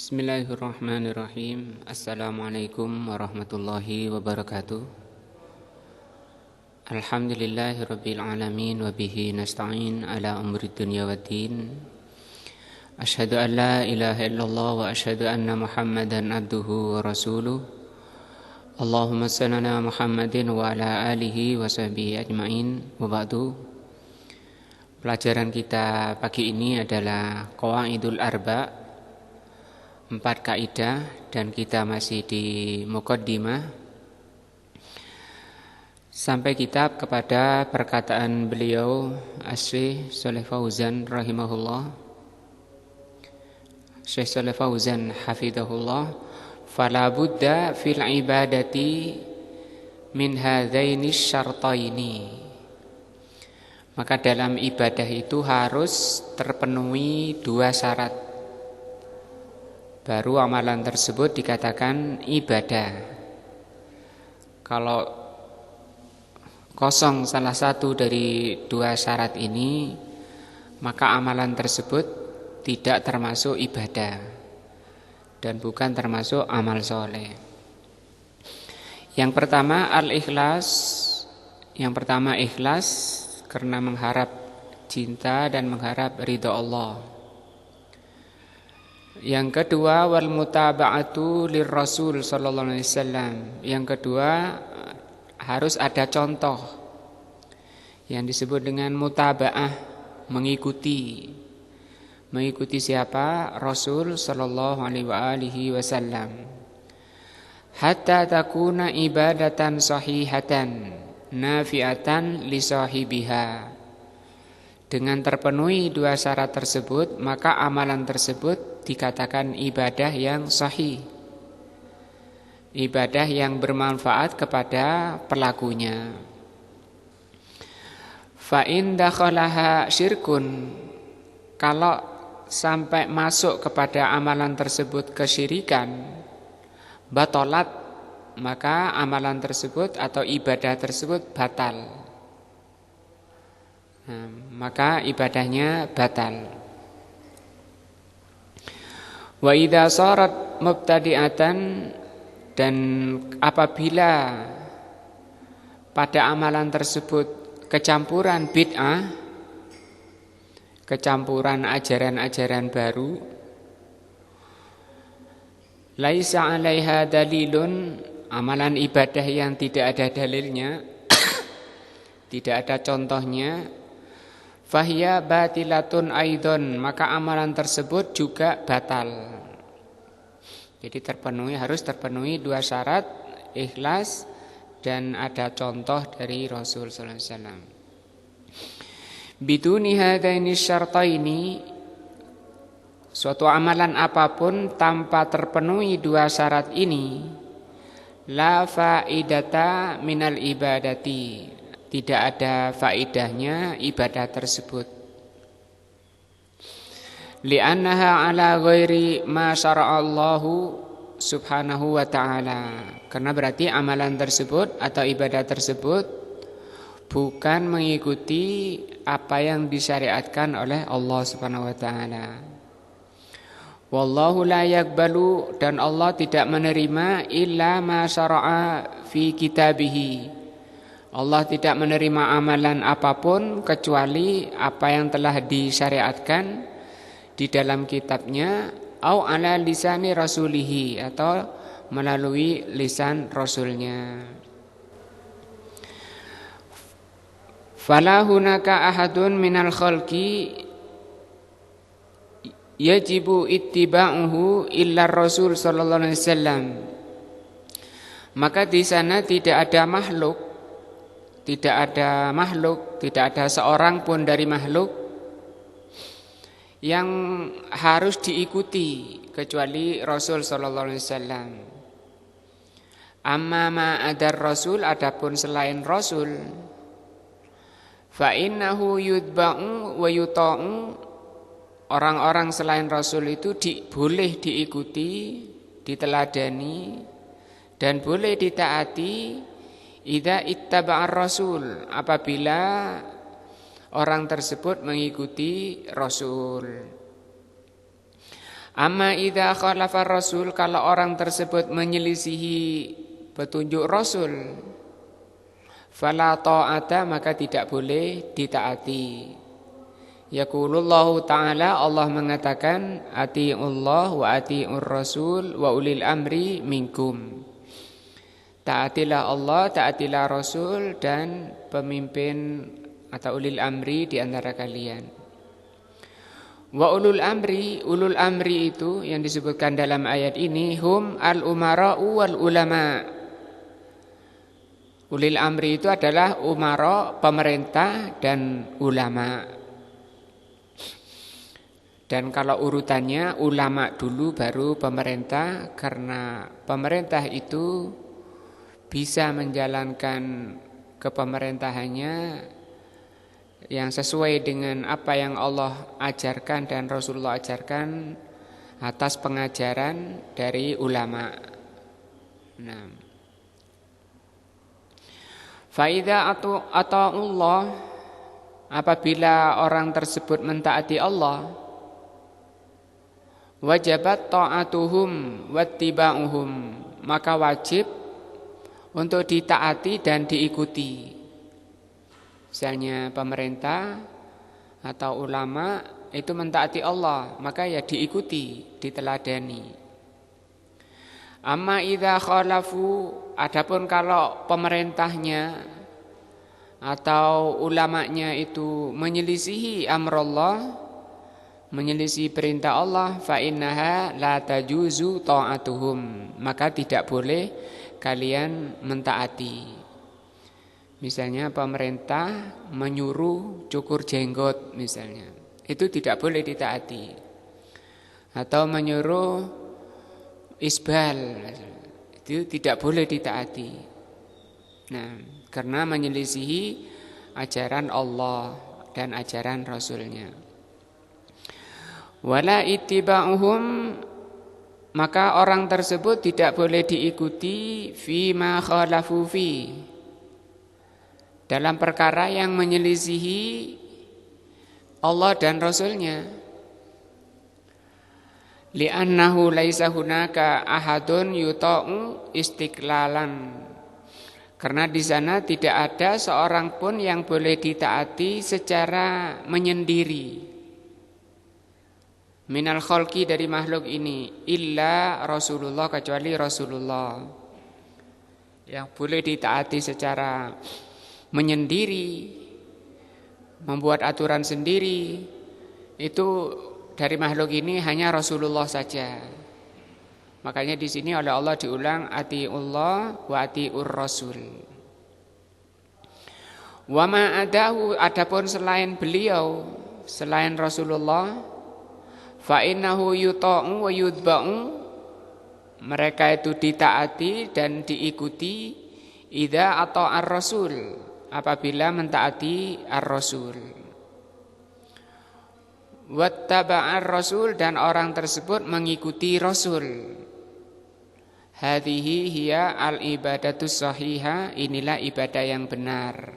Bismillahirrahmanirrahim. Assalamualaikum warahmatullahi wabarakatuh. Alhamdulillahirabbil alamin wa bihi nasta'in ala umuri dunya waddin. Asyhadu an la ilaha illallah wa asyhadu anna Muhammadan abduhu wa rasuluh. Allahumma shalli ala Muhammadin wa ala alihi wa sahbihi ajmain. Wa ba'du. Pelajaran kita pagi ini adalah Qawaidul Arba', 4 kaidah, dan kita masih di Muqaddimah sampai kitab kepada perkataan beliau Syekh Shalih Fauzan rahimahullah, Syekh Shalih Fauzan hafidhahullah, fala budda fil ibadati min hadzaini syartaini. Maka dalam ibadah itu harus terpenuhi 2 syarat, baru amalan tersebut dikatakan ibadah. Kalau kosong salah satu dari 2 syarat ini, maka amalan tersebut tidak termasuk ibadah dan bukan termasuk amal soleh. Yang pertama al-ikhlas. Yang pertama ikhlas karena mengharap cinta dan mengharap ridha Allah. Yang kedua wal mutaba'atu lirrasul sallallahu alaihi wasallam. Yang kedua harus ada contoh yang disebut dengan mutaba'ah, mengikuti. Mengikuti siapa? Rasul sallallahu alaihi wasallam. Hatta takuna ibadatan sahihatan nafi'atan li sahibiha. Dengan terpenuhi 2 syarat tersebut, maka amalan tersebut dikatakan ibadah yang sahih, ibadah yang bermanfaat kepada pelakunya. Fa in dakhalaha syirkun, kalau sampai masuk kepada amalan tersebut kesyirikan, batalat, maka amalan tersebut atau ibadah tersebut batal. Maka ibadahnya batal. Wa idza sarat mubtadi'atan, dan apabila pada amalan tersebut kecampuran bid'ah, kecampuran ajaran-ajaran baru, laisa 'alaiha dalilun, amalan ibadah yang tidak ada dalilnya, tidak ada contohnya, fahiya batilatun aidon, maka amalan tersebut juga batal. Jadi harus terpenuhi 2 syarat, ikhlas dan ada contoh dari Rasul sallallahu alaihi wasallam. Biduni hadaini syartaini, suatu amalan apapun tanpa terpenuhi 2 syarat ini, la faidata minal ibadati, tidak ada faidahnya ibadah tersebut. Li'annaha ala ghairi ma syara'allahu subhanahu wa ta'ala, karena berarti amalan tersebut atau ibadah tersebut bukan mengikuti apa yang disyariatkan oleh Allah subhanahu wa ta'ala. Wallahu la yakbalu, dan Allah tidak menerima illa ma syara'a fi kitabihi, Allah tidak menerima amalan apapun kecuali apa yang telah disyariatkan di dalam kitabnya, au ala lisani rasulihi, atau melalui lisan rasulnya. Fala hunaka ahadun minal khalqi yajibu ittiba'uhu illa rasul sallallahu alaihi wasallam. Maka di sana tidak ada seorang pun dari makhluk yang harus diikuti kecuali Rasul sallallahu alaihi wasallam. Amma ma adar rasul, adapun selain Rasul, fa innahu yudba'u wa yuta'u, orang-orang selain Rasul itu boleh diikuti, diteladani dan boleh ditaati. Idza ittaba'ar rasul, apabila orang tersebut mengikuti Rasul. Amma idza khalafa rasul, kalau orang tersebut menyelisihi petunjuk Rasul, fala ta'ata, maka tidak boleh ditaati. Yaqulullahu ta'ala, Allah mengatakan, ati'ullah wa ati'ur rasul wa ulil amri minkum. Taatilah Allah, taatilah Rasul dan pemimpin atau ulil amri di antara kalian. Wa ulul amri itu yang disebutkan dalam ayat ini hum al-umara'u wal ulama. Ulil amri itu adalah umara, pemerintah dan ulama. Dan kalau urutannya ulama dulu baru pemerintah, karena pemerintah itu bisa menjalankan kepemerintahannya yang sesuai dengan apa yang Allah ajarkan dan Rasulullah ajarkan atas pengajaran dari ulama. Nah, faida ata'ullah, apabila orang tersebut mentaati Allah, wajabat ta'atuhum wattiba'uhum, maka wajib untuk ditaati dan diikuti. Misalnya pemerintah atau ulama itu mentaati Allah, maka ya diikuti, diteladani. Amma idza khalafu, adapun kalau pemerintahnya atau ulamanya itu menyelisihi amrullah, menyelisihi perintah Allah, fa innaha la tajuzu ta'atuhum, maka tidak boleh kalian mentaati. Misalnya pemerintah menyuruh cukur jenggot misalnya, itu tidak boleh ditaati. Atau menyuruh isbal, itu tidak boleh ditaati. Nah, karena menyelisihi ajaran Allah dan ajaran Rasulnya. Wala ittiba'uhum, maka orang tersebut tidak boleh diikuti fima khalafu fi, dalam perkara yang menyelisihi Allah dan Rasulnya. Li'annahu laisa hunaka ahadun yuta'u istiqlalan, karena di sana tidak ada seorang pun yang boleh ditaati secara menyendiri. Minal khalqi, dari makhluk ini, illa Rasulullah, kecuali Rasulullah. Yang boleh ditaati secara menyendiri, membuat aturan sendiri, itu dari makhluk ini hanya Rasulullah saja. Makanya di sini oleh Allah diulang atiullah wa atiur rasul. Wa ma adahu, adapun selain beliau, selain Rasulullah, fa innahu yuta'u wa yudba'u, mereka itu ditaati dan diikuti idza ata'ar rasul, apabila mentaati ar-rasul. Wattaba'ar rasul, dan orang tersebut mengikuti rasul. Hadhihi hiya al-ibadatus shahihah, inilah ibadah yang benar.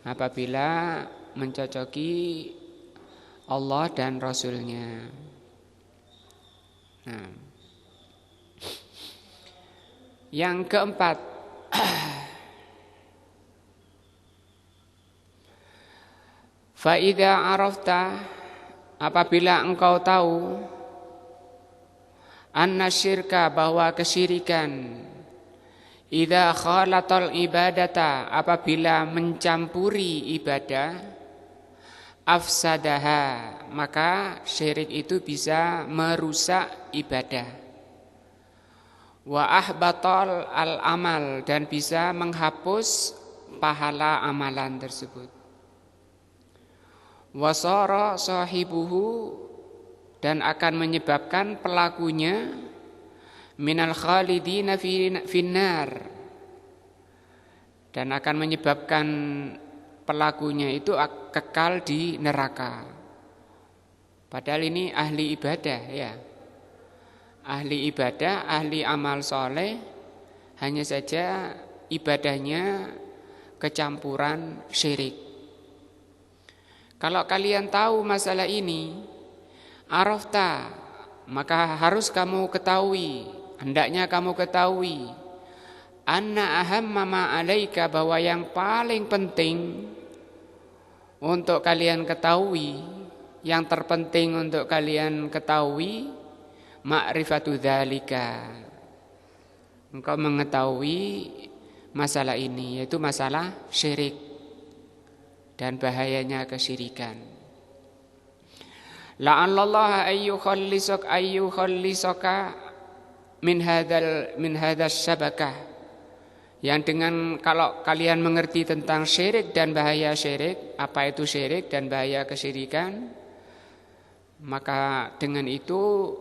Apabila mencocoki Allah dan Rasulnya. Nah, yang keempat, fa idza arafta, apabila engkau tahu, anna syirka, bahwa kesyirikan, idza khalatal ibadata, apabila mencampuri ibadah, afsadaha, maka syirik itu bisa merusak ibadah. Wa ahbatal al-amal, dan bisa menghapus pahala amalan tersebut. Wasara sahibuhu, dan akan menyebabkan pelakunya minal khalidina finnar, dan akan menyebabkan pelakunya itu kekal di neraka. Padahal ini ahli ibadah, ya, ahli ibadah, ahli amal soleh, hanya saja ibadahnya kecampuran syirik. Kalau kalian tahu masalah ini, arafta, maka harus kamu ketahui, hendaknya kamu ketahui, anna ahamma ma alaika, bahwa yang paling penting untuk kalian ketahui, yang terpenting untuk kalian ketahui, ma'rifatu dzalika, engkau mengetahui masalah ini, yaitu masalah syirik dan bahayanya kesyirikan. La'allallaha ayyukhallisaka min hadzal syabakah, yang dengan kalau kalian mengerti tentang syirik dan bahaya syirik, apa itu syirik dan bahaya kesyirikan, maka dengan itu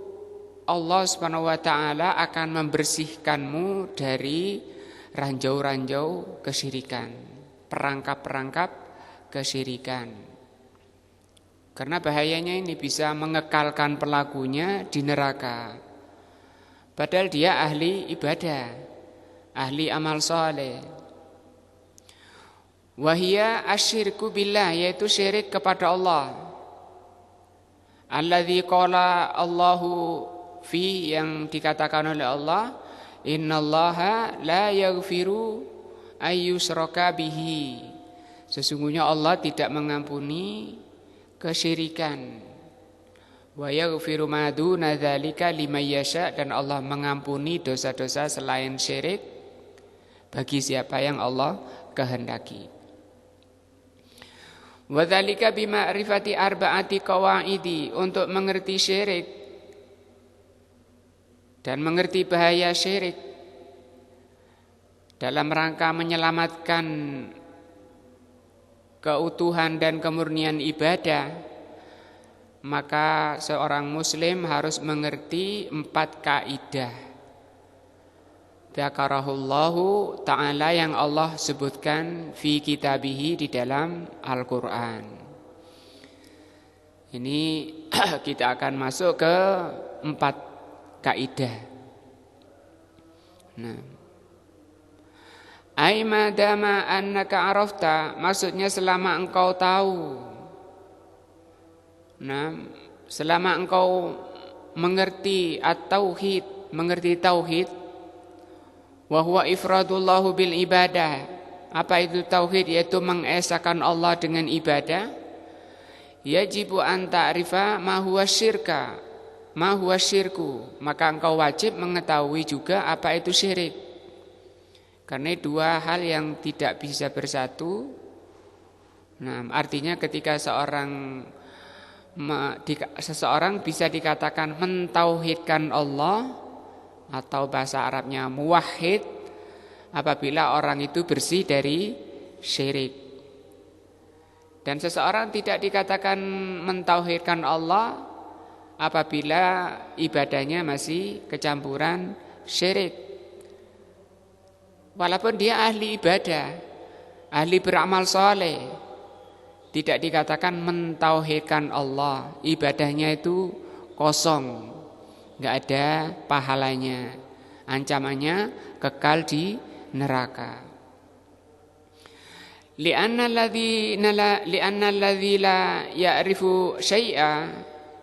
Allah Subhanahu wa taala akan membersihkanmu dari ranjau-ranjau kesyirikan, perangkap-perangkap kesyirikan. Karena bahayanya ini bisa mengekalkan pelakunya di neraka. Padahal dia ahli ibadah, ahli amal saleh. Wahia asyirku billah, yaitu syirik kepada Allah. Alladzi qala Allahu fi, yang dikatakan oleh Allah, innallaha la yaghfiru ayyushraka bihi, sesungguhnya Allah tidak mengampuni kesyirikan. Wa yaghfiru ma duna dzalika liman yasha, dan Allah mengampuni dosa-dosa selain syirik bagi siapa yang Allah kehendaki. Wa dzalika bima'rifati arba'ati qawaidi, untuk mengerti syirik dan mengerti bahaya syirik dalam rangka menyelamatkan keutuhan dan kemurnian ibadah, maka seorang muslim harus mengerti 4 kaidah dzakarahullahu ta'ala, yang Allah sebutkan fi kitabihi, di dalam Al-Quran. Ini kita akan masuk ke 4 kaidah. Nah, ai madama annaka arafta, maksudnya selama engkau tahu. Nah, selama engkau mengerti at-tauhid, mengerti tauhid, wa huwa ifradullahu bil ibadah. Apa itu tauhid? Yaitu mengesahkan Allah dengan ibadah. Yajibu an ta'rifa ma huwa syirka, ma huwa syirku, maka engkau wajib mengetahui juga apa itu syirik. Karena 2 hal yang tidak bisa bersatu. Nah, artinya ketika seseorang bisa dikatakan mentauhidkan Allah, atau bahasa Arabnya muwahhid, apabila orang itu bersih dari syirik. Dan seseorang tidak dikatakan mentauhidkan Allah apabila ibadahnya masih kecampuran syirik. Walaupun dia ahli ibadah, ahli beramal soleh, tidak dikatakan mentauhidkan Allah, ibadahnya itu kosong, enggak ada pahalanya, ancamannya kekal di neraka. Li'anna alladzi la ya'rifu syai'a,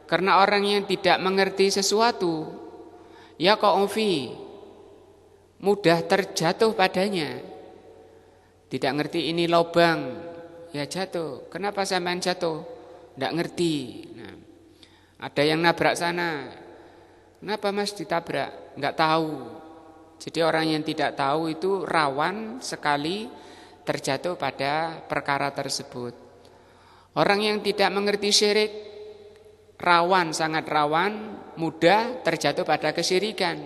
karena orang yang tidak mengerti sesuatu, yaqa'u fi, mudah terjatuh padanya. Tidak ngerti ini lubang, ya jatuh. Kenapa sampean jatuh? Tidak ngerti. Nah, ada yang nabrak sana. Kenapa mas ditabrak? Enggak tahu. Jadi orang yang tidak tahu itu rawan sekali terjatuh pada perkara tersebut. Orang yang tidak mengerti syirik rawan, sangat rawan, mudah terjatuh pada kesyirikan.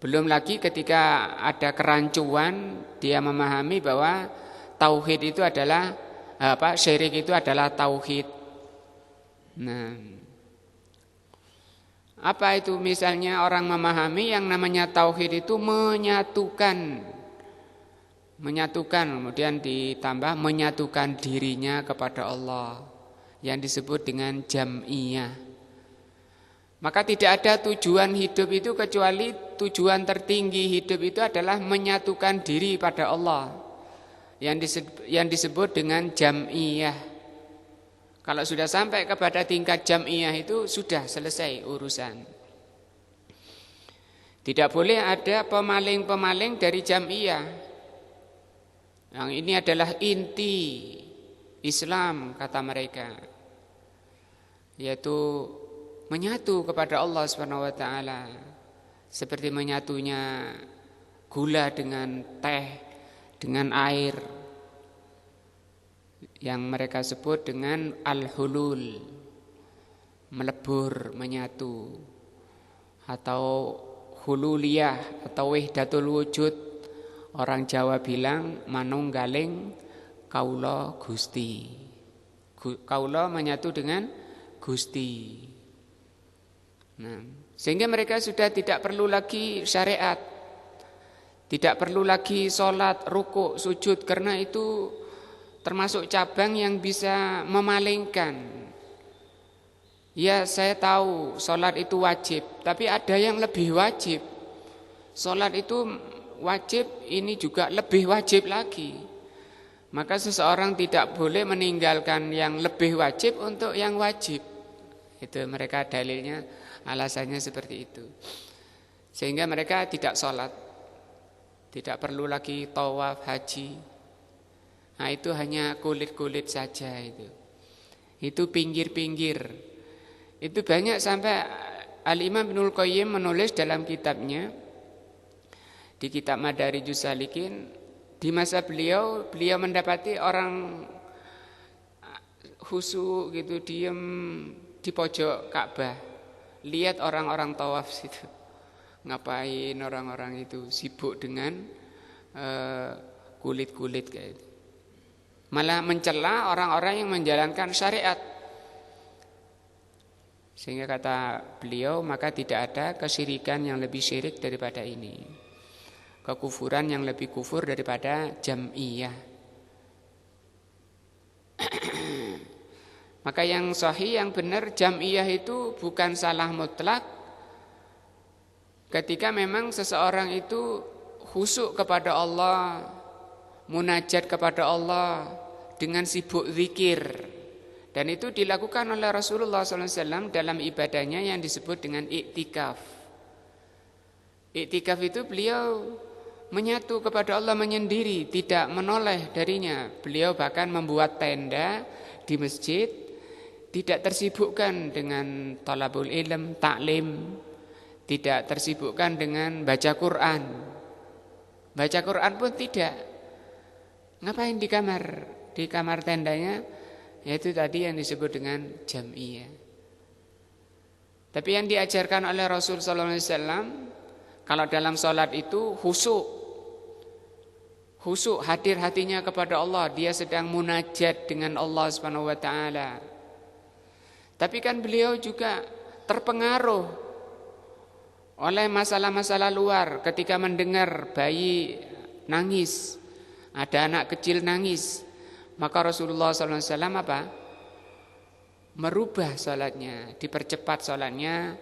Belum lagi ketika ada kerancuan, dia memahami bahwa tauhid itu adalah syirik itu adalah tauhid. Nah, apa itu? Misalnya orang memahami yang namanya tauhid itu menyatukan, kemudian ditambah menyatukan dirinya kepada Allah, yang disebut dengan jam'iyah. Maka tidak ada tujuan hidup itu kecuali tujuan tertinggi hidup itu adalah menyatukan diri pada Allah, yang disebut dengan jam'iyah. Kalau sudah sampai kepada tingkat jam'iyah itu sudah selesai urusan. Tidak boleh ada pemaling-pemaling dari jam'iyah. Yang ini adalah inti Islam kata mereka, yaitu menyatu kepada Allah Subhanahu wa taala seperti menyatunya gula dengan teh, dengan air, yang mereka sebut dengan al-hulul, melebur, menyatu, atau hululiyah atau wahdatul wujud. Orang Jawa bilang manunggaling kaula Gusti. Kaula menyatu dengan Gusti. Nah, sehingga mereka sudah tidak perlu lagi syariat, tidak perlu lagi sholat, rukuk, sujud, karena itu termasuk cabang yang bisa memalingkan. Ya, saya tahu sholat itu wajib, tapi ada yang lebih wajib. Sholat itu wajib, ini juga lebih wajib lagi. Maka seseorang tidak boleh meninggalkan yang lebih wajib untuk yang wajib. Itu mereka dalilnya, alasannya seperti itu. Sehingga mereka tidak sholat, tidak perlu lagi tawaf haji. Nah, itu hanya kulit-kulit saja itu. Itu pinggir-pinggir. Itu banyak sampai Al-Imam Ibnul Qayyim menulis dalam kitabnya, di kitab Madarijus Salikin, di masa beliau mendapati orang khusyuk gitu, diam di pojok Ka'bah, lihat orang-orang tawaf situ. Ngapain orang-orang itu sibuk dengan kulit-kulit kayak itu. Malah mencela orang-orang yang menjalankan syariat. Sehingga kata beliau, maka tidak ada kesyirikan yang lebih syirik daripada ini, kekufuran yang lebih kufur daripada jam'iyah. Maka yang sahih, yang benar, jam'iyah itu bukan salah mutlak ketika memang seseorang itu khusyuk kepada Allah, munajat kepada Allah dengan sibuk zikir. Dan itu dilakukan oleh Rasulullah SAW dalam ibadahnya yang disebut dengan iktikaf. Iktikaf itu beliau menyatu kepada Allah menyendiri, tidak menoleh darinya. Beliau bahkan membuat tenda di masjid, tidak tersibukkan dengan talabul ilm, taklim, tidak tersibukkan dengan baca Quran. Baca Quran pun tidak. Ngapain di kamar tendanya? Yaitu tadi yang disebut dengan jam'iyah. Tapi yang diajarkan oleh Rasul sallallahu alaihi wasallam, kalau dalam sholat itu khusyuk hadir hatinya kepada Allah, dia sedang munajat dengan Allah Subhanahu wa taala. Tapi kan beliau juga terpengaruh oleh masalah-masalah luar ketika mendengar bayi nangis, ada anak kecil nangis. Maka Rasulullah SAW apa? Merubah sholatnya, dipercepat sholatnya,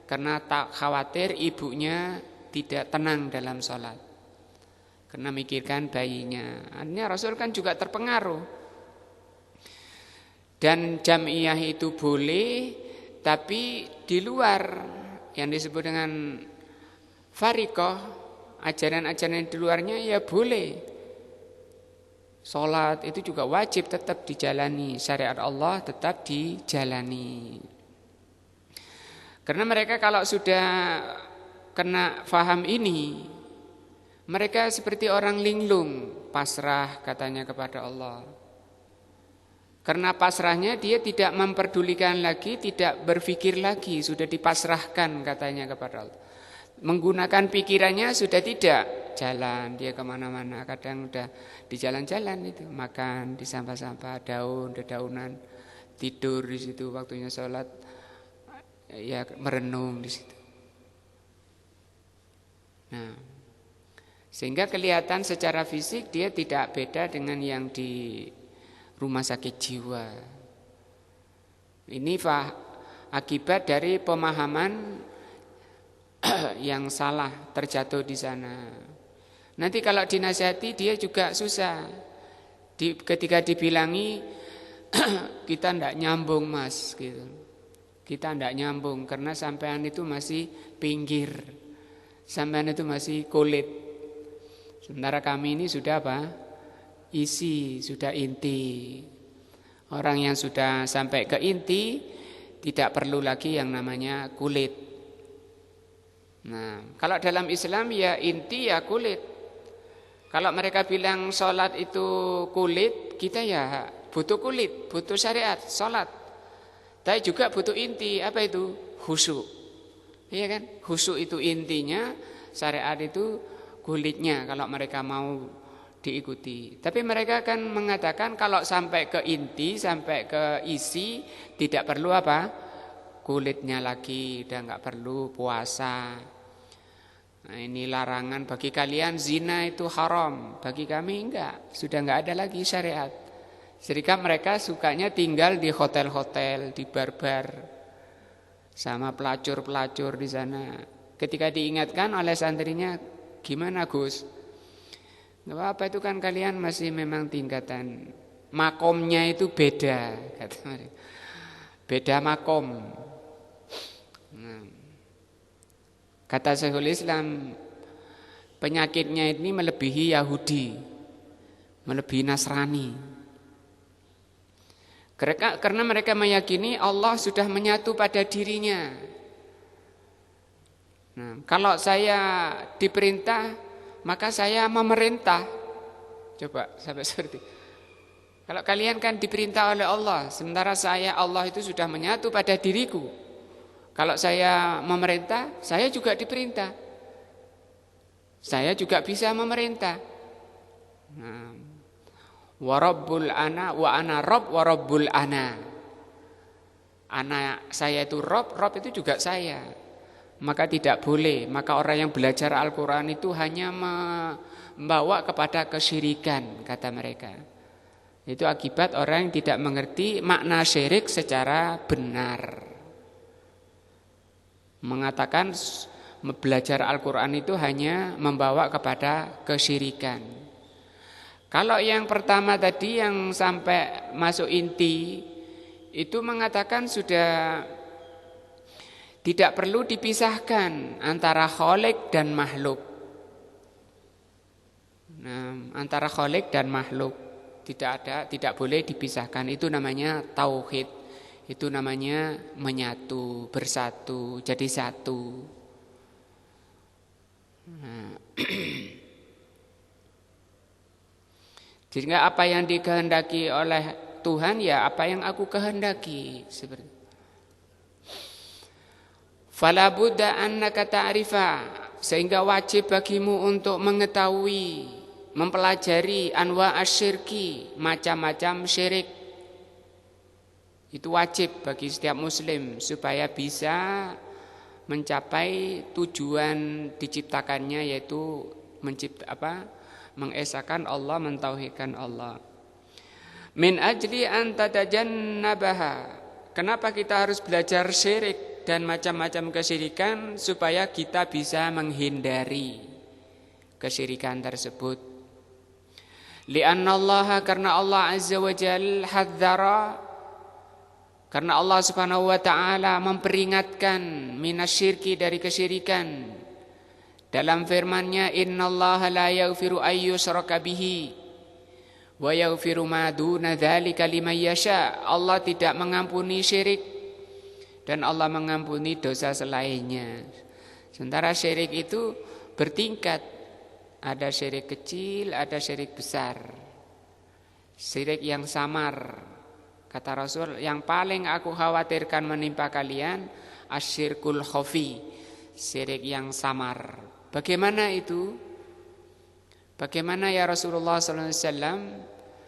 karena tak khawatir ibunya tidak tenang dalam sholat, karena mikirkan bayinya. Artinya Rasul kan juga terpengaruh. Dan jam'iyah itu boleh, tapi di luar yang disebut dengan fariqah, ajaran-ajaran di luarnya ya boleh. Sholat itu juga wajib tetap dijalani, syariat Allah tetap dijalani. Karena mereka kalau sudah kena faham ini, mereka seperti orang linglung, pasrah katanya kepada Allah. Karena pasrahnya dia tidak memperdulikan lagi, tidak berpikir lagi, sudah dipasrahkan katanya kepada Allah. Menggunakan pikirannya sudah tidak jalan, dia kemana-mana. Kadang udah di jalan-jalan itu, makan di sampah-sampah, dedaunan, tidur di situ waktunya sholat, ya merenung di situ. Nah, sehingga kelihatan secara fisik dia tidak beda dengan yang di rumah sakit jiwa. Ini akibat dari pemahaman yang salah, terjatuh di sana. Nanti kalau dinasihati dia juga susah. Ketika dibilangi kita ndak nyambung mas gitu. Kita ndak nyambung karena sampean itu masih pinggir. Sampean itu masih kulit. Sementara kami ini sudah apa? Isi, sudah inti. Orang yang sudah sampai ke inti tidak perlu lagi yang namanya kulit. Nah, kalau dalam Islam ya inti ya kulit. Kalau mereka bilang sholat itu kulit, kita ya butuh kulit, butuh syariat, sholat. Tapi juga butuh inti, apa itu? Khusyuk. Iya kan? Khusyuk itu intinya, syariat itu kulitnya kalau mereka mau diikuti. Tapi mereka kan mengatakan kalau sampai ke inti, sampai ke isi, tidak perlu apa? Kulitnya lagi, udah nggak perlu puasa. Nah, ini larangan bagi kalian, zina itu haram. Bagi kami enggak, sudah nggak ada lagi syariat. Jadi mereka sukanya tinggal di hotel-hotel, di bar-bar, sama pelacur-pelacur di sana. Ketika diingatkan oleh santrinya, gimana Gus? Gak apa-apa, itu kan kalian masih memang tingkatan makomnya itu beda, kata mereka. Beda makom. Nah, kata Syekhul Islam, penyakitnya ini melebihi Yahudi, melebihi Nasrani. Karena mereka meyakini Allah sudah menyatu pada dirinya. Nah, kalau saya diperintah maka saya memerintah. Coba sampai seperti. Kalau kalian kan diperintah oleh Allah, sementara saya, Allah itu sudah menyatu pada diriku. Kalau saya memerintah, saya juga diperintah. Saya juga bisa memerintah. Nah, wa rabbul ana wa ana rabb wa rabbul ana. Anak saya itu Rob itu juga saya. Maka tidak boleh, maka orang yang belajar Al-Quran itu hanya membawa kepada kesyirikan, kata mereka. Itu akibat orang yang tidak mengerti makna syirik secara benar. Mengatakan belajar Al-Quran itu hanya membawa kepada kesyirikan. Kalau yang pertama tadi yang sampai masuk inti, itu mengatakan sudah tidak perlu dipisahkan antara khalik dan makhluk. Nah, antara khalik dan makhluk tidak boleh dipisahkan. Itu namanya tauhid. Itu namanya menyatu, bersatu, jadi satu. Nah. Jadi apa yang dikehendaki oleh Tuhan ya apa yang aku kehendaki, seperti fala budda annaka ta'rifa, sehingga wajib bagimu untuk mengetahui, mempelajari anwa asyirki, macam-macam syirik. Itu wajib bagi setiap muslim supaya bisa mencapai tujuan diciptakannya, yaitu mengesahkan Allah, mentauhidkan Allah. Min ajli an tatajannabaha. Kenapa kita harus belajar syirik dan macam-macam kesyirikan? Supaya kita bisa menghindari kesyirikan tersebut. Li'anna Allah, karena Allah Azza wa Jalla hadzara, karena Allah Subhanahu wa taala memperingatkan minasyirki, dari kesyirikan. Dalam firman-Nya, innallaha la yaghfiru ayyushraka bihi wa yaghfiru ma duna dzalika liman yasha. Allah tidak mengampuni syirik dan Allah mengampuni dosa selainnya. Sementara syirik itu bertingkat. Ada syirik kecil, ada syirik besar. Syirik yang samar. Kata Rasul, yang paling aku khawatirkan menimpa kalian asyirkul khafi, syirik yang samar. Bagaimana itu? Bagaimana ya Rasulullah SAW?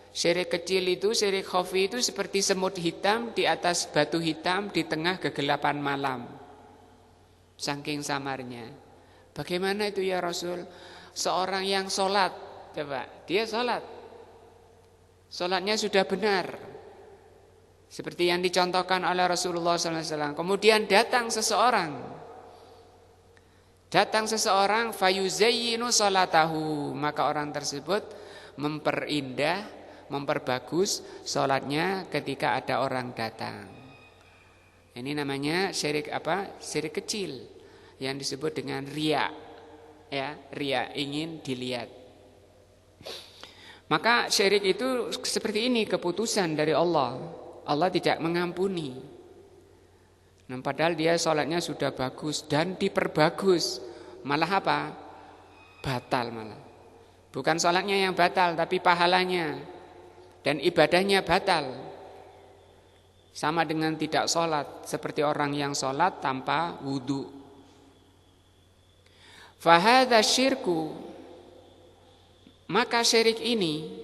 Syirik kecil itu, syirik khafi itu seperti semut hitam di atas batu hitam di tengah kegelapan malam. Saking samarnya. Bagaimana itu ya Rasul? Seorang yang sholat, coba, dia sholat. Sholatnya sudah benar. Seperti yang dicontohkan oleh Rasulullah SAW. Kemudian datang seseorang fayuzayyinu sholatahu, maka orang tersebut memperindah, memperbagus sholatnya ketika ada orang datang. Ini namanya syirik apa? Syirik kecil yang disebut dengan riya. Ya, riya, ingin dilihat. Maka syirik itu seperti ini, keputusan dari Allah. Allah tidak mengampuni. Nah, padahal dia sholatnya sudah bagus dan diperbagus. Malah apa? Batal malah. Bukan sholatnya yang batal, tapi pahalanya dan ibadahnya batal. Sama dengan tidak sholat, seperti orang yang sholat tanpa wudu. Fahadha syirku, maka syirik ini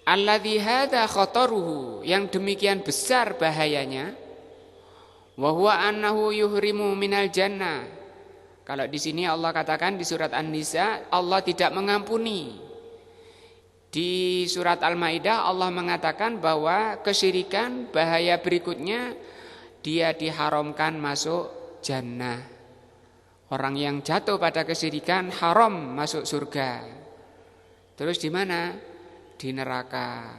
alladzi hadza khataruhu, yang demikian besar bahayanya, wa huwa annahu yuhrimu minal jannah. Kalau di sini Allah katakan di surat An-Nisa Allah tidak mengampuni. Di surat Al-Maidah Allah mengatakan bahwa kesyirikan bahaya berikutnya dia diharamkan masuk jannah. Orang yang jatuh pada kesyirikan haram masuk surga. Terus di mana? Di neraka.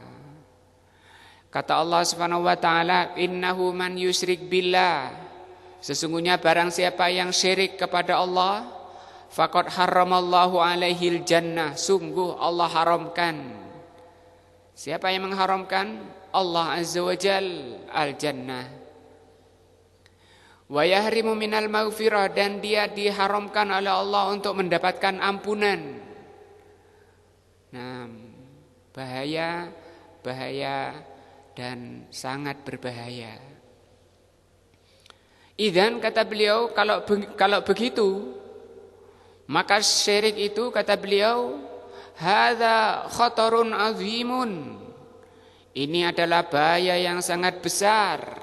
Kata Allah Subhanahu wa taala, "Innahu man yusyrik billah." Sesungguhnya barang siapa yang syirik kepada Allah, faqad harramallahu alaihil jannah. Sungguh Allah haramkan. Siapa yang mengharamkan? Allah Azza wa Jal, al-jannah. Wa yahrimu minal maghfirah, dan dia diharamkan oleh Allah untuk mendapatkan ampunan. Nah, bahaya dan sangat berbahaya. Idzan, kata beliau, kalau begitu, maka syirik itu, kata beliau, hadza khatarun azimun. Ini adalah bahaya yang sangat besar.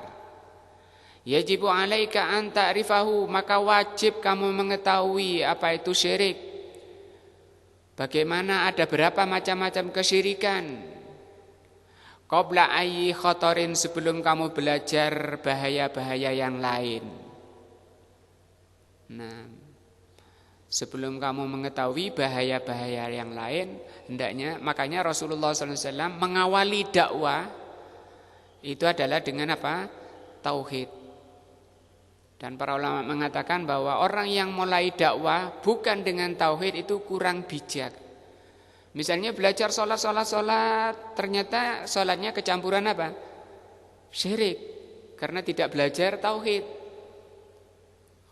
Yajibu alaika an ta'rifahu, maka wajib kamu mengetahui apa itu syirik. Bagaimana, ada berapa macam-macam kesyirikan. Qabla ayyi khatarin, sebelum kamu belajar bahaya-bahaya yang lain. Nah, sebelum kamu mengetahui bahaya-bahaya yang lain, hendaknya, makanya Rasulullah SAW mengawali dakwah itu adalah dengan apa? Tauhid. Dan para ulama mengatakan bahwa orang yang mulai dakwah bukan dengan tauhid itu kurang bijak. Misalnya belajar sholat, ternyata sholatnya kecampuran apa? Syirik, karena tidak belajar tauhid.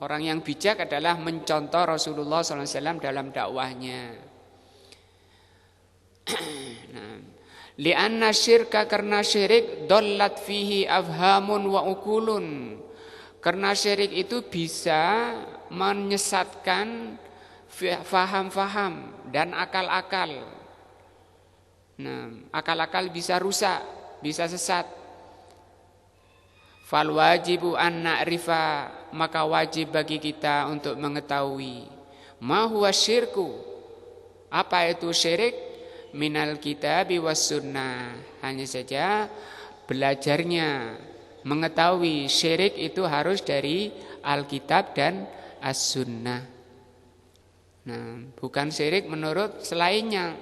Orang yang bijak adalah mencontoh Rasulullah SAW dalam dakwahnya. Nah, li'anna syirka, karena syirik, dollat fihi afhamun wa ukulun. Karena syirik itu bisa menyesatkan faham-faham dan akal-akal. Nah, akal-akal bisa rusak, bisa sesat. Fal wajibu an na'rifa, maka wajib bagi kita untuk mengetahui ma huwa syirku, apa itu syirik, minal kitabi was sunnah. Hanya saja belajarnya, mengetahui syirik itu harus dari Alkitab dan As-Sunnah. Nah, bukan syirik menurut selainnya.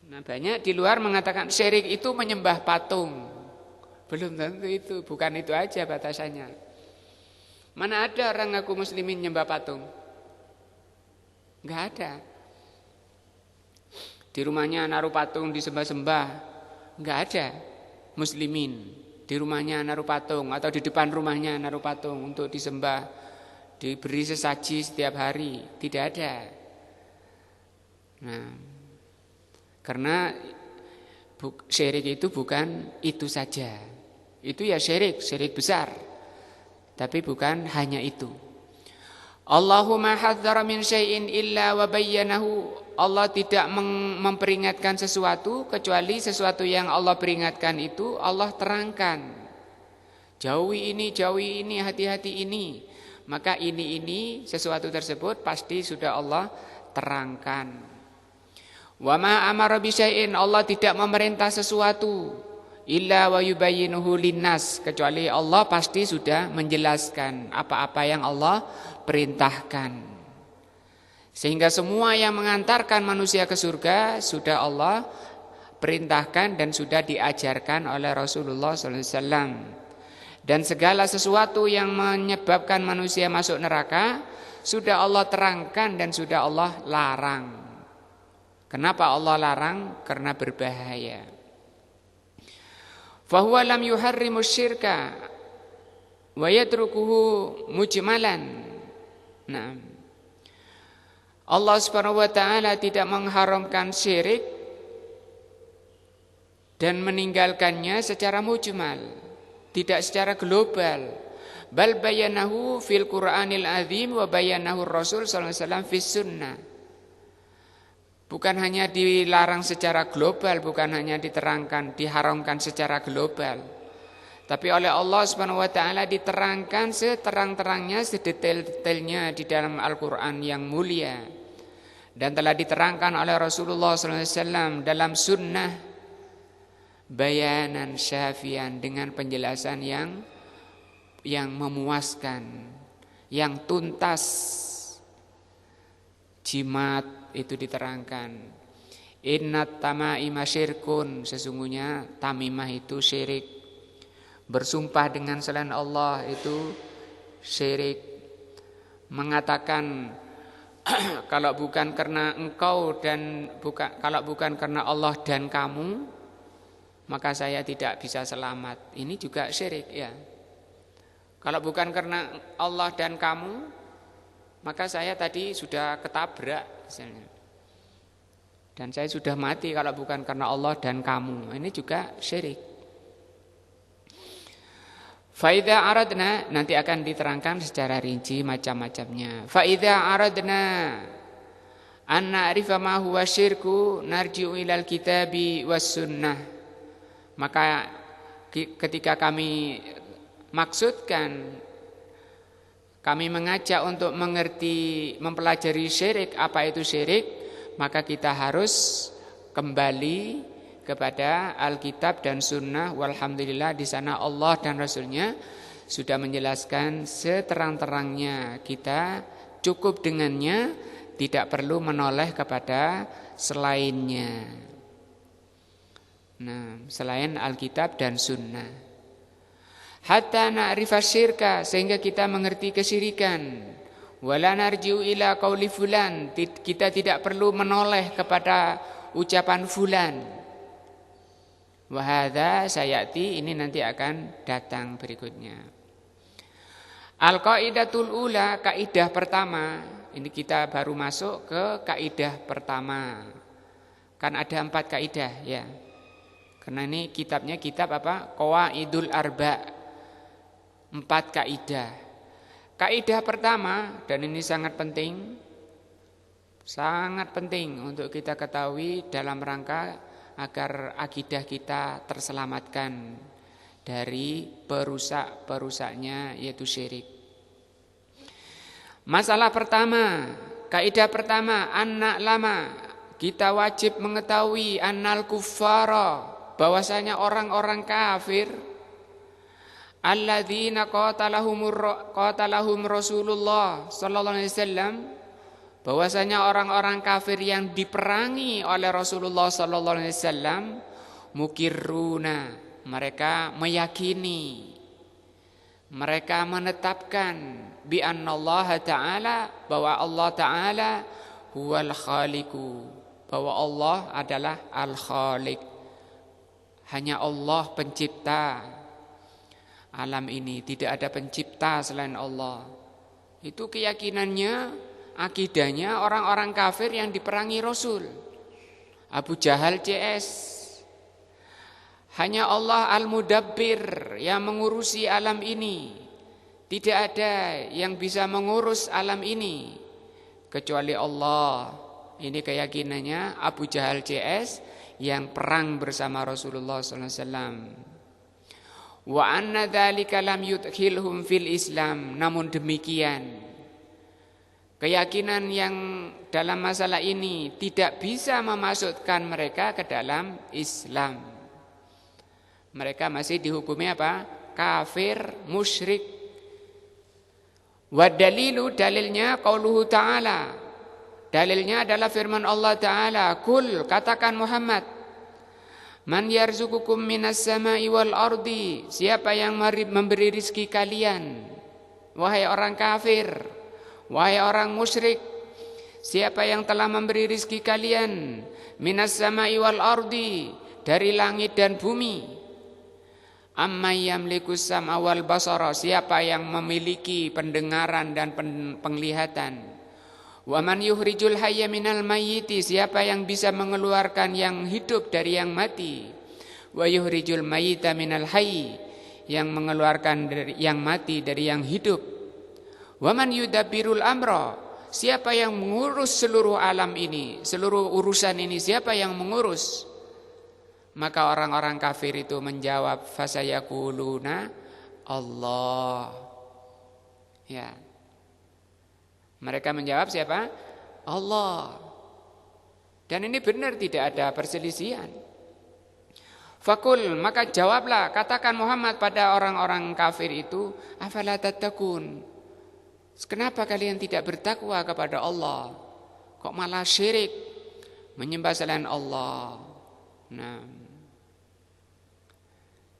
Nah, banyak di luar mengatakan syirik itu menyembah patung. Belum tentu itu, bukan itu aja batasannya. Mana ada orang ngaku muslimin nyembah patung? Enggak ada. Di rumahnya naruh patung disembah-sembah, enggak ada muslimin. Di rumahnya naruh patung atau di depan rumahnya naruh patung untuk disembah, diberi sesaji setiap hari, tidak ada. Nah, karena syirik itu bukan itu saja. Itu ya syirik besar. Tapi bukan hanya itu. Allahumma hadzara min syai'in illa wa bayyanahu. Allah tidak memperingatkan sesuatu kecuali sesuatu yang Allah peringatkan itu Allah terangkan. Jauhi ini, hati-hati ini. Maka ini sesuatu tersebut pasti sudah Allah terangkan. Wa ma amara bi syai'in, Allah tidak memerintah sesuatu illa wa yubayyinuhu linnas, kecuali Allah pasti sudah menjelaskan apa-apa yang Allah perintahkan. Sehingga semua yang mengantarkan manusia ke surga sudah Allah perintahkan dan sudah diajarkan oleh Rasulullah SAW. Dan segala sesuatu yang menyebabkan manusia masuk neraka sudah Allah terangkan dan sudah Allah larang. Kenapa Allah larang? Karena berbahaya. Fahuwa lam yuharrimu syirka wa yatrukuhu mujmalan. Nah, Allah Subhanahu wa taala tidak mengharamkan syirik dan meninggalkannya secara mujmal, tidak secara global. Bal bayanahu fil Qur'anil azim wa bayanahu Rasul sallallahu alaihi wasallam fis sunnah. Bukan hanya dilarang secara global, bukan hanya diterangkan, diharamkan secara global, tapi oleh Allah Subhanahu wa taala diterangkan seterang-terangnya, sedetail-detailnya di dalam Al-Qur'an yang mulia, dan telah diterangkan oleh Rasulullah sallallahu alaihi wasallam dalam sunnah bayanan syafian, dengan penjelasan yang memuaskan, yang tuntas. Jimat itu diterangkan. Innat tamaima syirkun, sesungguhnya tamimah itu syirik. Bersumpah dengan selain Allah itu syirik. Mengatakan kalau bukan karena engkau dan kalau bukan karena Allah dan kamu, maka saya tidak bisa selamat. Ini juga syirik ya. Kalau bukan karena Allah dan kamu, maka saya tadi sudah ketabrak misalnya. Dan saya sudah mati kalau bukan karena Allah dan kamu. Ini juga syirik. Faidha aradna, nanti akan diterangkan secara rinci macam-macamnya. Faidha aradna an na'rifa ma huwa syirku narji'u ilal kitabi was sunnah. Maka ketika kami maksudkan, kami mengajak untuk mengerti, mempelajari syirik, apa itu syirik, maka kita harus kembali kepada Alkitab dan Sunnah. Walhamdulillah di sana Allah dan Rasulnya sudah menjelaskan seterang-terangnya. Kita cukup dengannya, tidak perlu menoleh kepada selainnya. Nah, selain Alkitab dan Sunnah. Hatta na'rifa syirka, sehingga kita mengerti kesyirikan. Wala narji'u ila qauli fulan, kita tidak perlu menoleh kepada ucapan fulan. Wa hadza sayati, ini nanti akan datang berikutnya. Al-qaidatul ula, kaidah pertama. Ini kita baru masuk ke kaidah pertama. Kan ada 4 kaidah ya. Karena ini kitabnya kitab apa? Qawaidul Arba'. 4 kaidah. Kaidah pertama, dan ini sangat penting untuk kita ketahui dalam rangka agar akidah kita terselamatkan dari perusak-perusaknya, yaitu syirik. Masalah pertama, kaidah pertama, anna lama, kita wajib mengetahui annal kuffara, bahwasanya orang-orang kafir, alladzina qatalahum Rasulullah sallallahu alaihi wasallam, bahwasanya orang-orang kafir yang diperangi oleh Rasulullah sallallahu alaihi wasallam, mukirruna, mereka meyakini, mereka menetapkan bi annallaha ta'ala, bahwa Allah taala huwal khaliqu, bahwa Allah adalah al-khaliq, hanya Allah pencipta alam ini, tidak ada pencipta selain Allah. Itu keyakinannya, akidahnya orang-orang kafir yang diperangi Rasul. Abu Jahal CS. Hanya Allah Al-Mudabbir yang mengurusi alam ini. Tidak ada yang bisa mengurus alam ini kecuali Allah. Ini keyakinannya Abu Jahal CS yang perang bersama Rasulullah SAW. Wa anna dzalika lam yudkhilhum fil Islam. Namun demikian, keyakinan yang dalam masalah ini tidak bisa memasukkan mereka ke dalam Islam. Mereka masih dihukumi apa? Kafir, musyrik. Wa dalilu, dalilnya qauluhu ta'ala, Dalilnya adalah firman Allah Ta'ala, "Kul," katakan Muhammad, "Man yarzuqukum minas sama'i wal ardi," siapa yang memberi rizki kalian, wahai orang kafir, wahai orang musyrik, siapa yang telah memberi rizki kalian, minas sama'i wal ardi, dari langit dan bumi. Amman yamlikus sam'a wal basara, siapa yang memiliki pendengaran dan penglihatan. Wa man yukhrijul hayya minal mayyiti, siapa yang bisa mengeluarkan yang hidup dari yang mati. Wa yukhrijul mayyita minal hayy, yang mengeluarkan dari yang mati dari yang hidup. Wa man yudabbirul amra, siapa yang mengurus seluruh alam ini, seluruh urusan ini, siapa yang mengurus? Maka orang-orang kafir itu menjawab, fasayaquluna Allah. Ya. Mereka menjawab siapa? Allah. Dan ini benar, tidak ada perselisihan. Fakul, maka jawablah, katakan Muhammad pada orang-orang kafir itu, afala tattaqun, kenapa kalian tidak bertakwa kepada Allah? Kok malah syirik, menyembah selain Allah? Nah,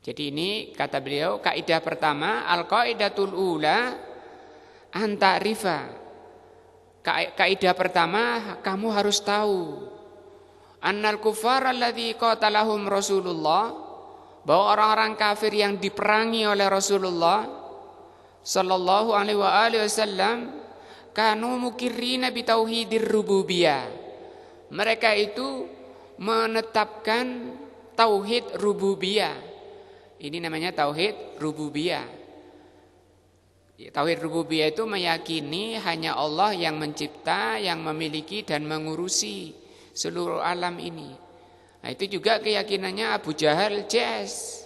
jadi ini kata beliau, kaidah pertama, al-qaidatul ula anta rifa. Kaidah pertama, kamu harus tahu annal kuffar alladzi qatalahum Rasulullah, bahwa orang-orang kafir yang diperangi oleh Rasulullah sallallahu alaihi wasallam, kanu mukirrina bi tauhidir rububiyah. Mereka itu menetapkan tauhid rububiyah. Ini namanya tauhid rububiyah. Tauhid rububiyah itu meyakini hanya Allah yang mencipta, yang memiliki dan mengurusi seluruh alam ini. Nah, itu juga keyakinannya Abu Jahal JS.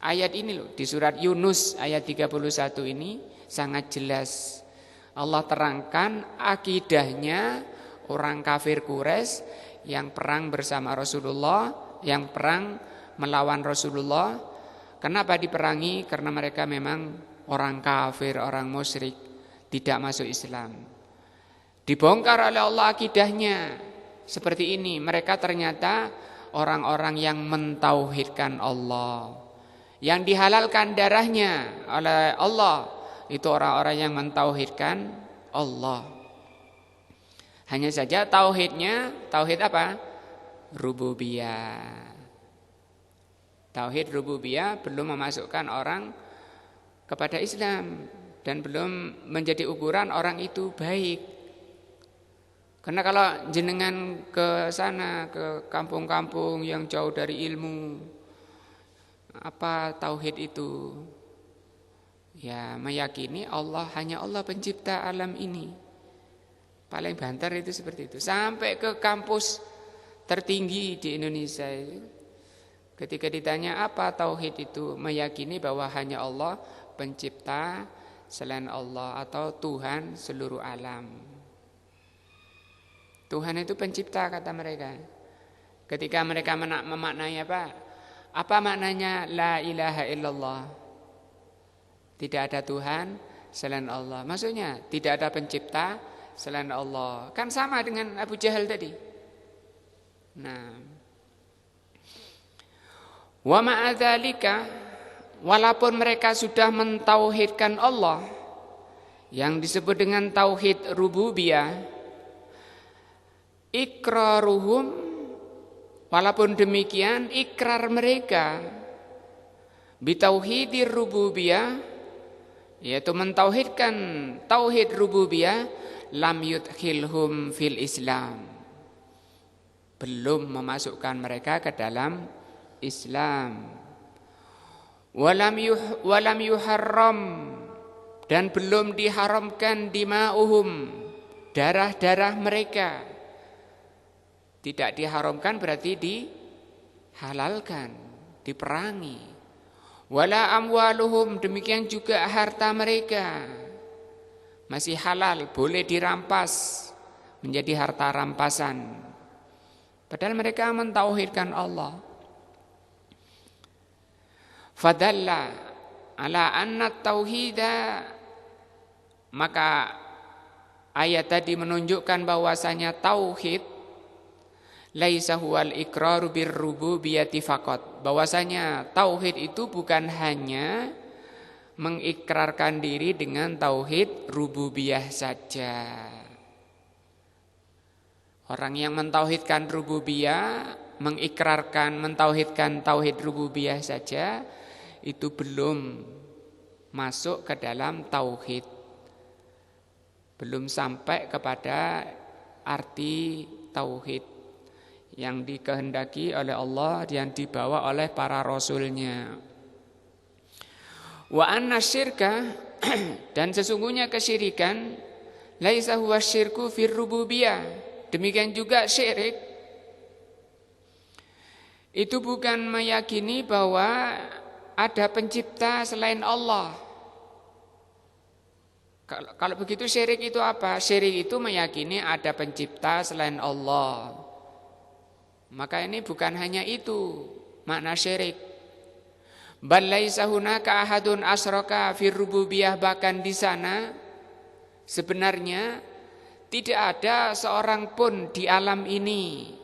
Ayat ini loh, di surat Yunus ayat 31 ini sangat jelas. Allah terangkan akidahnya orang kafir Quraisy yang perang bersama Rasulullah, yang perang melawan Rasulullah. Kenapa diperangi? Karena mereka memang orang kafir, orang musyrik, tidak masuk Islam. Dibongkar oleh Allah akidahnya seperti ini. Mereka ternyata orang-orang yang mentauhidkan Allah, yang dihalalkan darahnya oleh Allah, itu orang-orang yang mentauhidkan Allah. Hanya saja tauhidnya, tauhid apa? Rububiyah. Tauhid rububiyah belum memasukkan orang kepada Islam dan belum menjadi ukuran orang itu baik. Karena kalau jenengan ke sana, ke kampung-kampung yang jauh dari ilmu, apa tauhid itu? Ya, meyakini Allah, hanya Allah pencipta alam ini. Paling banter itu seperti itu. Sampai ke kampus tertinggi di Indonesia itu, ketika ditanya apa tauhid itu, meyakini bahwa hanya Allah pencipta, selain Allah, atau Tuhan seluruh alam. Tuhan itu pencipta, kata mereka. Ketika mereka memaknai apa maknanya la ilaha illallah? Tidak ada Tuhan selain Allah. Maksudnya tidak ada pencipta selain Allah. Kan sama dengan Abu Jahal tadi. Nah, wa ma'adzalika, walaupun mereka sudah mentauhidkan Allah, yang disebut dengan tauhid rububiyah, ikraruhum, walaupun demikian ikrar mereka bitauhidir rububiyah, yaitu mentauhidkan tauhid rububiyah, lam yudkhilhum fil Islam, belum memasukkan mereka ke dalam Islam. Walam yuharram, dan belum diharamkan dima'uhum, darah-darah mereka. Tidak diharamkan berarti dihalalkan, diperangi. Wala amwaluhum, demikian juga harta mereka masih halal, boleh dirampas menjadi harta rampasan. Padahal mereka mentauhidkan Allah. Fadalla ala anna tauhida, maka Ayat tadi menunjukkan bahwasanya tauhid laisa huwal iqraru birrububiyyati faqat. Bahwasanya tauhid itu bukan hanya mengikrarkan diri dengan tauhid rububiyah saja. Orang yang mentauhidkan rububiyah, mengikrarkan, mentauhidkan tauhid rububiyah saja, itu belum masuk ke dalam tauhid. Belum sampai kepada arti tauhid yang dikehendaki oleh Allah, yang dibawa oleh para rasulnya. Wa anna syirka dan sesungguhnya kesyirikan laisa huwa syirku fir rububiyah. Demikian juga syirik itu bukan meyakini bahwa ada pencipta selain Allah. Kalau begitu syirik itu apa? Syirik itu meyakini ada pencipta selain Allah. Maka ini bukan hanya itu makna syirik. Bal laisa hunaka ahadun asyraka fir rububiyah, bahkan di sana sebenarnya tidak ada seorang pun di alam ini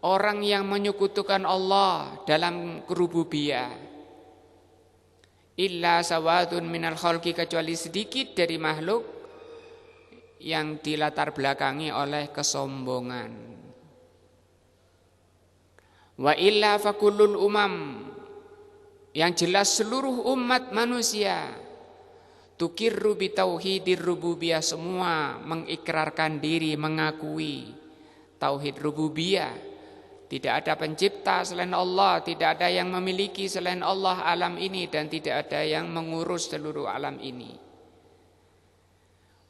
orang yang menyekutukan Allah dalam rububiyah. Illa sawadun minal khalqi, kecuali sedikit dari makhluk yang dilatar belakangi oleh kesombongan. Wa illa fakullul umam, yang jelas seluruh umat manusia tukirru bitauhidir rububiyah, semua mengikrarkan diri, mengakui tauhid rububiyah. Tidak ada pencipta selain Allah, tidak ada yang memiliki selain Allah alam ini, dan tidak ada yang mengurus seluruh alam ini.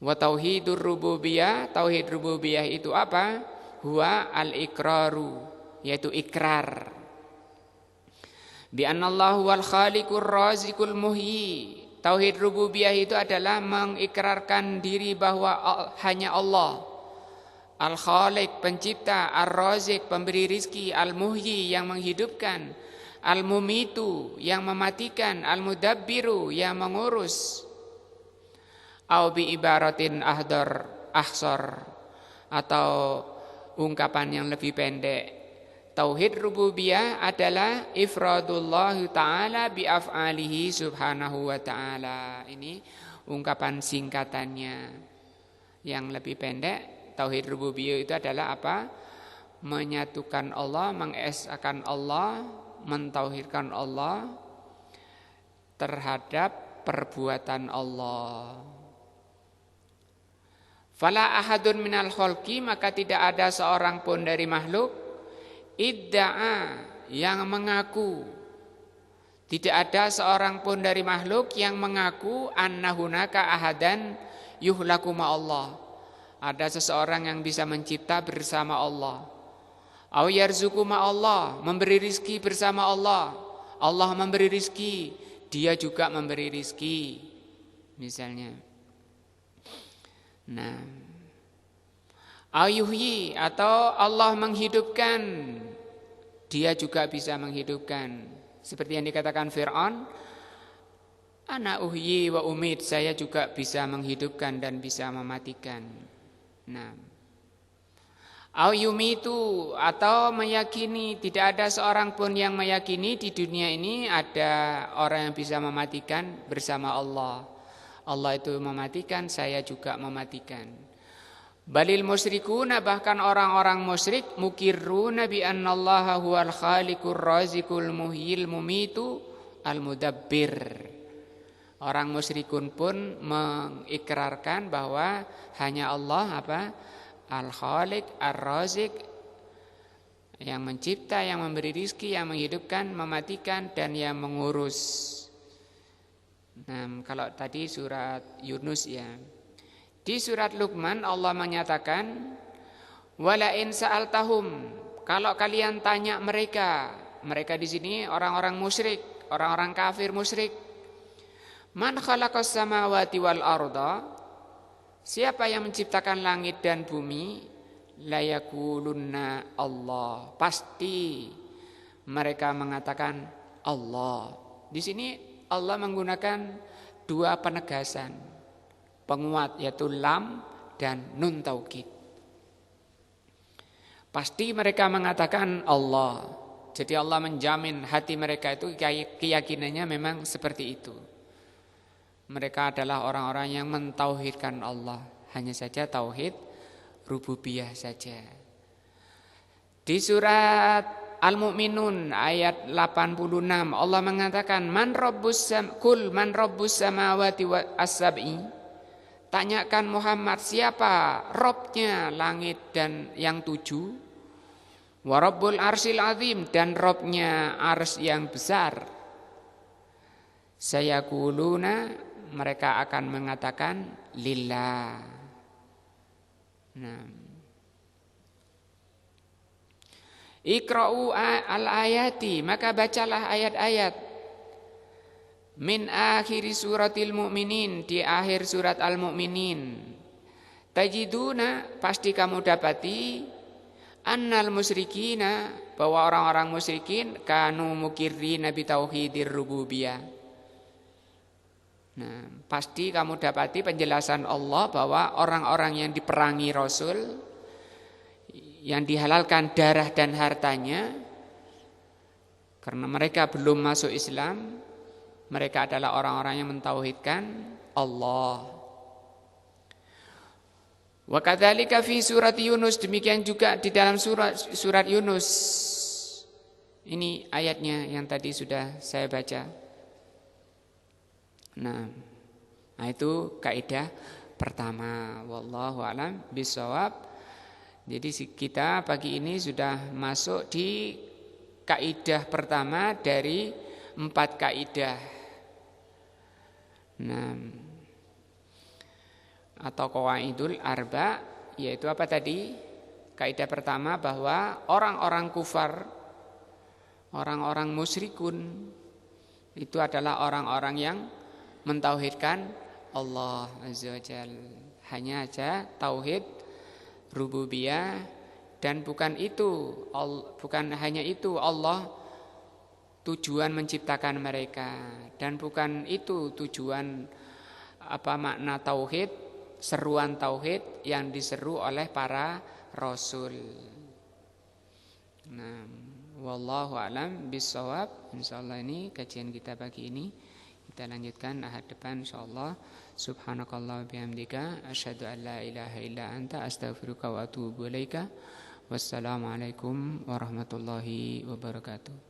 Wa tauhidur rububiyah, tauhid rububiyah itu apa? Huwa al-iqraru, yaitu ikrar. Bi annallahu wal khaliqur raziqul muhyi. Tauhid rububiyah itu adalah mengikrarkan diri bahwa hanya Allah Al-Khaliq, pencipta, Ar-Raziq, pemberi rizki, Al-Muhyi, yang menghidupkan, Al-Mumitu, yang mematikan, Al-Mudabbiru, yang mengurus. Au bi ibaratin ahsar, atau ungkapan yang lebih pendek, tauhid rububiyah adalah ifradullah ta'ala bi af'alihi subhanahu wa ta'ala. Ini ungkapan singkatannya. Yang lebih pendek, tauhid rububiyah itu adalah apa? Menyatukan Allah, mengesakan Allah, mentauhidkan Allah terhadap perbuatan Allah. Fala ahadun minal khalqi, maka tidak ada seorang pun dari makhluk idda'a, yang mengaku, tidak ada seorang pun dari makhluk yang mengaku annahunaka ahadan yuhlaku ma'allah, ada seseorang yang bisa mencipta bersama Allah. Au yarzuqu ma'allah, memberi rizki bersama Allah. Allah memberi rizki, dia juga memberi rizki, misalnya. Nah, ayuhyi, atau Allah menghidupkan, dia juga bisa menghidupkan. Seperti yang dikatakan Fir'aun, ana uhyi wa umid, saya juga bisa menghidupkan dan bisa mematikan. Nah, au yumitu, atau meyakini, tidak ada seorang pun yang meyakini di dunia ini ada orang yang bisa mematikan bersama Allah. Allah itu mematikan, saya juga mematikan. Balil musyrikuna, bahkan orang-orang musyrik, mukirruna bi annallaha huwal khaliqur raziqul muhyil mumitu al mudabbir. Orang musyrikun pun mengikrarkan bahwa hanya Allah apa? Al-Khaliq, Ar-Raziq, yang mencipta, yang memberi rizki, yang menghidupkan, mematikan, dan yang mengurus. Nah, kalau tadi surat Yunus ya. Di surat Luqman Allah menyatakan, wala in sa'altahum, kalau kalian tanya mereka di sini orang-orang musyrik, orang-orang kafir musyrik, man khalaqas samawati wal arda, siapa yang menciptakan langit dan bumi, layakulunna Allah, pasti mereka mengatakan Allah. Di sini Allah menggunakan dua penegasan penguat, yaitu lam dan nun taukid. Pasti mereka mengatakan Allah. Jadi Allah menjamin hati mereka itu keyakinannya memang seperti itu. Mereka adalah orang-orang yang mentauhidkan Allah. Hanya saja tauhid rububiyah saja. Di surat Al-Mu'minun ayat 86 Allah mengatakan man rabbus samawati was-sab'i. Tanyakan Muhammad siapa Robnya langit dan yang 7, wa rabbul arsyil azim, dan Robnya arsy yang besar. Sayaquluna, mereka akan mengatakan lillah. Nah, Iqra'u al-ayati, maka bacalah ayat-ayat min akhiri suratil mu'minin, di akhir surat al-mu'minin. Tajiduna, pasti kamu dapati, annal musyrikina, bahwa orang-orang musyrikin kanu mukirrina bi tauhidir rububiyah. Nah, pasti kamu dapati penjelasan Allah bahwa orang-orang yang diperangi Rasul, yang dihalalkan darah dan hartanya karena mereka belum masuk Islam, mereka adalah orang-orang yang mentauhidkan Allah. Wa kadzalika fi surat Yunus, demikian juga di dalam surat Yunus. Ini ayatnya yang tadi sudah saya baca. Nah, itu kaidah pertama. Wallahu a'lam bishawab. Jadi kita pagi ini sudah masuk di kaidah pertama dari 4 kaidah. Nah, atau qawaidul arba, yaitu apa tadi? Kaidah pertama bahwa orang-orang kufar, orang-orang musyrikun itu adalah orang-orang yang mentauhidkan Allah Azza wa Jalla. Hanya aja tauhid rububiyah, dan bukan hanya itu Allah tujuan menciptakan mereka, dan bukan itu tujuan makna tauhid, seruan tauhid yang diseru oleh para rasul. Nah, wallahu a'lam bishawab. Insyaallah ini kajian kita pagi ini. Kita lanjutkan ahad depan insyaallah. Subhanakallah bihamdika asyhadu an la ilaha illa anta astaghfiruka wa atubu ilaika. Wassalamualaikum warahmatullahi wabarakatuh.